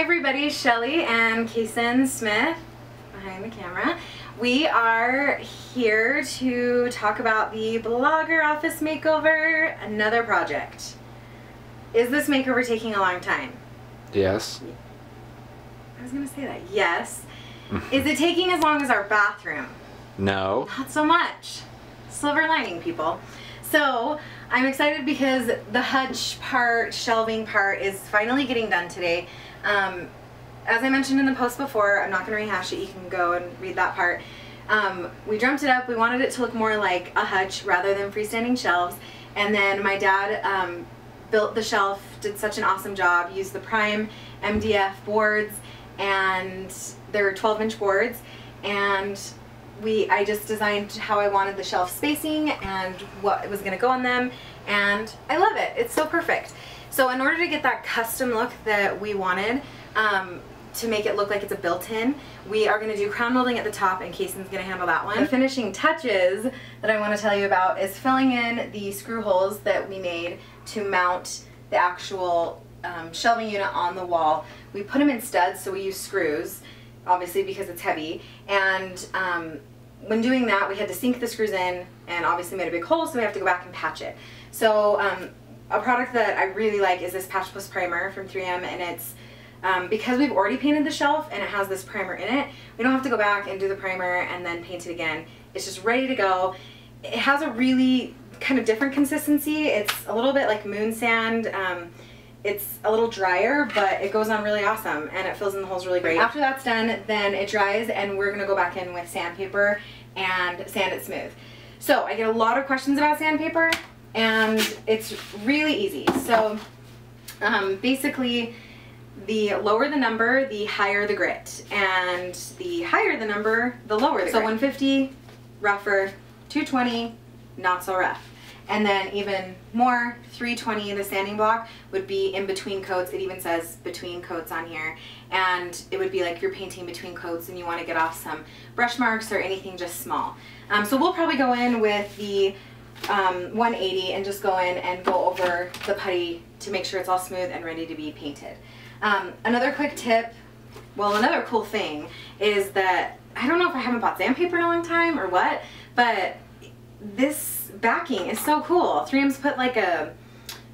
Hey everybody, Shelly and Kason Smith behind the camera. We are here to talk about the blogger office makeover, another project. Is this makeover taking a long time? Yes. I was going to say that. Yes. Is it taking as long as our bathroom? No. Not so much. Silver lining, people. So I'm excited because the hutch part, shelving part is finally getting done today. As I mentioned in the post before, I'm not going to rehash it, you can go and read that part. We dreamt it up, we wanted it to look more like a hutch rather than freestanding shelves, and then my dad built the shelf, did such an awesome job, used the prime MDF boards, and they're 12-inch boards, and I just designed how I wanted the shelf spacing and what was going to go on them, and I love it. It's so perfect. So in order to get that custom look that we wanted, to make it look like it's a built-in, we are going to do crown molding at the top, and Kason's going to handle that one. The finishing touches that I want to tell you about is filling in the screw holes that we made to mount the actual shelving unit on the wall. We put them in studs, so we use screws, obviously because it's heavy, and when doing that we had to sink the screws in and obviously made a big hole, so we have to go back and patch it. So a product that I really like is this Patch Plus Primer from 3M, and it's because we've already painted the shelf and it has this primer in it, we don't have to go back and do the primer and then paint it again. It's just ready to go. It has a really kind of different consistency. It's a little bit like moon sand. It's a little drier, but it goes on really awesome and it fills in the holes really great. After that's done, then it dries and we're gonna go back in with sandpaper and sand it smooth. So I get a lot of questions about sandpaper, and it's really easy. So basically, the lower the number, the higher the grit, and the higher the number, the lower the grit. So 150, rougher, 220, not so rough. And then even more, 320, the sanding block, would be in between coats. It even says between coats on here. And it would be like you're painting between coats and you want to get off some brush marks or anything just small. So we'll probably go in with the 180 and just go in and go over the putty to make sure it's all smooth and ready to be painted. Another quick tip, well, another cool thing is that, I don't know if I haven't bought sandpaper in a long time or what, but this backing is so cool. 3M's put like a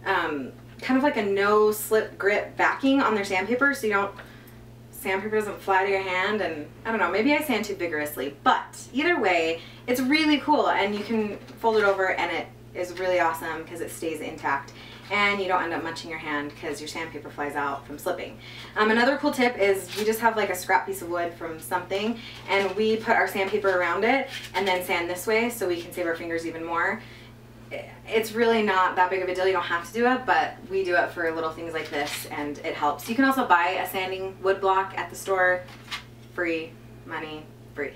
kind of like a no slip grip backing on their sandpaper, so sandpaper doesn't fly to your hand, and I don't know, maybe I sand too vigorously, but either way it's really cool, and you can fold it over and it is really awesome because it stays intact and you don't end up munching your hand because your sandpaper flies out from slipping. Another cool tip is we just have like a scrap piece of wood from something, and we put our sandpaper around it and then sand this way so we can save our fingers even more. It's really not that big of a deal, you don't have to do it, but we do it for little things like this and it helps. You can also buy a sanding wood block at the store, free, money, free.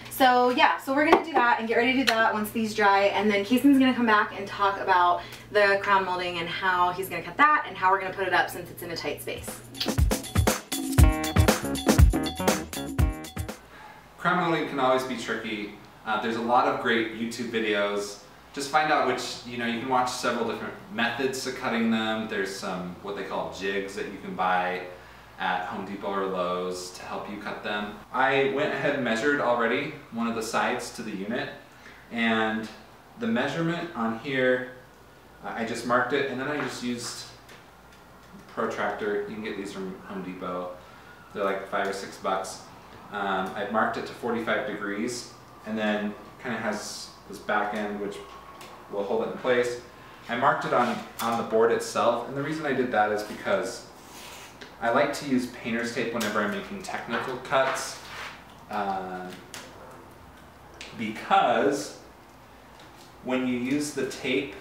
So yeah, so we're going to do that and get ready to do that once these dry, and then Kason's going to come back and talk about the crown molding and how he's going to cut that and how we're going to put it up since it's in a tight space. Crown molding can always be tricky. There's a lot of great YouTube videos. Just find out which, you can watch several different methods to cutting them. There's some what they call jigs that you can buy at Home Depot or Lowe's to help you cut them. I went ahead and measured already one of the sides to the unit, and the measurement on here, I just marked it, and then I just used a protractor. You can get these from Home Depot. They're like $5 or $6. I marked it to 45 degrees, and then kind of has this back end which will hold it in place. I marked it on the board itself, and the reason I did that is because I like to use painter's tape whenever I'm making technical cuts, because when you use the tape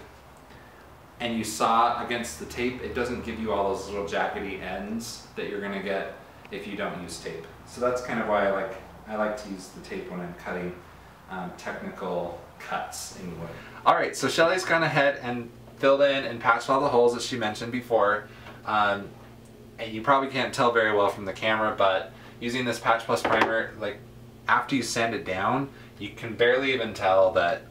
and you saw against the tape, it doesn't give you all those little jaggedy ends that you're going to get if you don't use tape. So that's kind of why I like to use the tape when I'm cutting technical cuts in wood. Alright, so Shelly's gone ahead and filled in and patched all the holes that she mentioned before. And you probably can't tell very well from the camera, but using this Patch Plus Primer, like after you sand it down, you can barely even tell that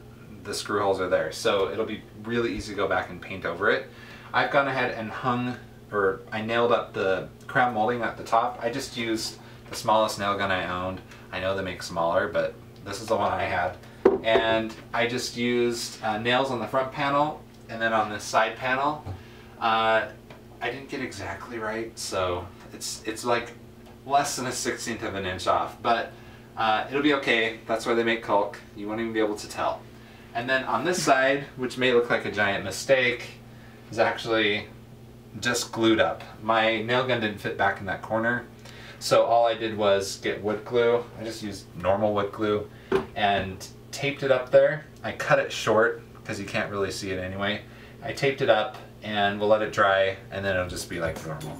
the screw holes are there. So it'll be really easy to go back and paint over it. I've gone ahead and hung or I nailed up the crown molding at the top. I just used the smallest nail gun I owned. I know they make smaller, but this is the one I had. And I just used nails on the front panel, and then on this side panel, I didn't get exactly right, so it's like less than a 1/16 of an inch off, but it'll be okay. That's why they make caulk. You won't even be able to tell. And then on this side, which may look like a giant mistake, is actually just glued up. My nail gun didn't fit back in that corner, so all I did was get wood glue. I just used normal wood glue and taped it up there. I cut it short because you can't really see it anyway. I taped it up and we'll let it dry, and then it'll just be like normal.